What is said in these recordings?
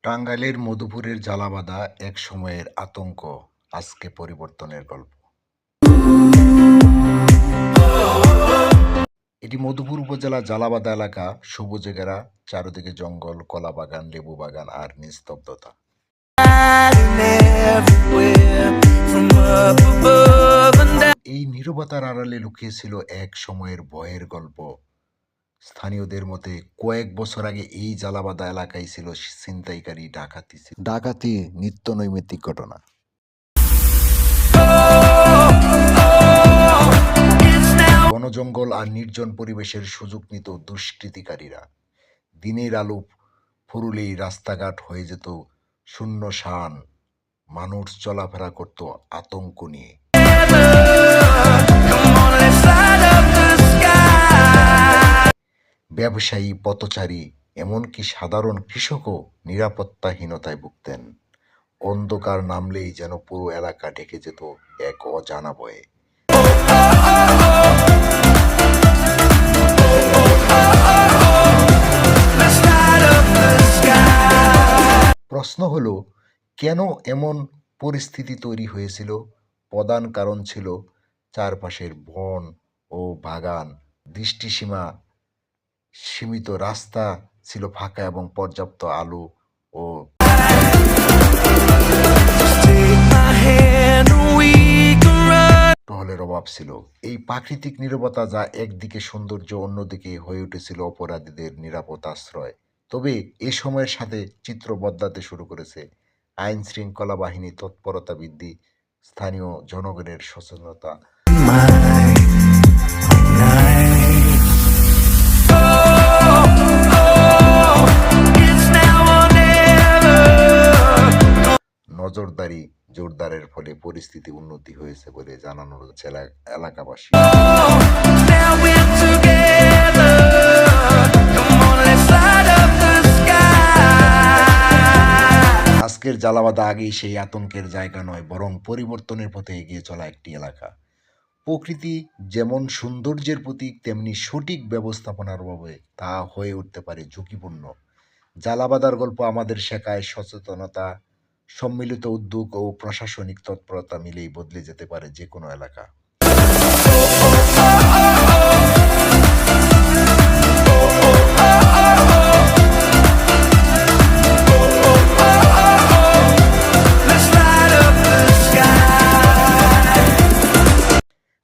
টাঙ্গাইলের মধুপুরের জ্বালাবাধা এক সময়ের আতঙ্ক, আজকে পরিবর্তনের গল্প। এটি মধুপুর উপজেলা জ্বালাবাধা এলাকা, সবুজে ঘেরা, চারদিকে জঙ্গল, কলা বাগান, লেবু বাগান আর নিস্তব্ধতা। এই নীরবতার আড়ালে লুকিয়েছিল এক সময়ের ভয়ের গল্প। স্থানীয়দের মতে কয়েক বছর আগে এই জ্বালাবাধা এলাকায় ছিল ছিনতাইকারী, ডাকাতি নিত্য নৈমিত্তিক ঘটনা। বনজঙ্গল আর নির্জন পরিবেশের সুযোগ নিত দুষ্কৃতিকারীরা। দিনের আলো ফুরুলেই রাস্তাঘাট হয়ে যেত শূন্যশান, মানুষ চলাফেরা করত আতঙ্ক নিয়ে। ব্যবসায়ী, পথচারী, এমনকি সাধারণ কৃষকও নিরাপত্তাহীনতায় ভুগতেন। অন্ধকার নামলেই যেন পুরো এলাকা ঢেকে যেত এক অজানা ভয়ে। প্রশ্ন হলো, কেন এমন পরিস্থিতি তৈরি হয়েছিল? প্রধান কারণ ছিল চারপাশের বন ও বাগান, দৃষ্টিসীমা সীমিত, রাস্তা ছিল ফাঁকা এবং পর্যাপ্ত আলো ও টহলের অভাব ছিল। এই প্রাকৃতিক নীরবতা, যা একদিকে সৌন্দর্য, অন্যদিকে হয়ে উঠেছিল অপরাধীদের নিরাপদ আশ্রয়। তবে এ সময়ের সাথে চিত্র বদলাতে শুরু করেছে। আইন শৃঙ্খলা বাহিনী তৎপরতা বৃদ্ধি, স্থানীয় জনগণের সচেতনতা, নজরদারি জোরদারের ফলে পরিস্থিতি উন্নতি হয়েছে বলে জানানো হচ্ছে এলাকাবাসী। আজকের জ্বালাবাধা আগেই সেই আতঙ্কের জায়গা নয়, বরং পরিবর্তনের পথে এগিয়ে চলা একটি এলাকা। প্রকৃতি যেমন সৌন্দর্যের প্রতীক, তেমনি সঠিক ব্যবস্থাপনার অভাবে তা হয়ে উঠতে পারে ঝুঁকিপূর্ণ। জ্বালাবাধার গল্প আমাদের শেখায় সচেতনতা, সম্মিলিত উদ্যোগ ও প্রশাসনিক তৎপরতা মিলেই বদলে যেতে পারে যে কোনো এলাকা।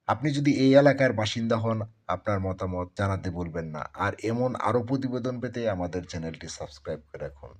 আপনি যদি এই এলাকার বাসিন্দা হন, আপনার মতামত জানাতে ভুলবেন না। আর এমন আরও প্রতিবেদন পেতে আমাদের চ্যানেলটি সাবস্ক্রাইব করে রাখুন।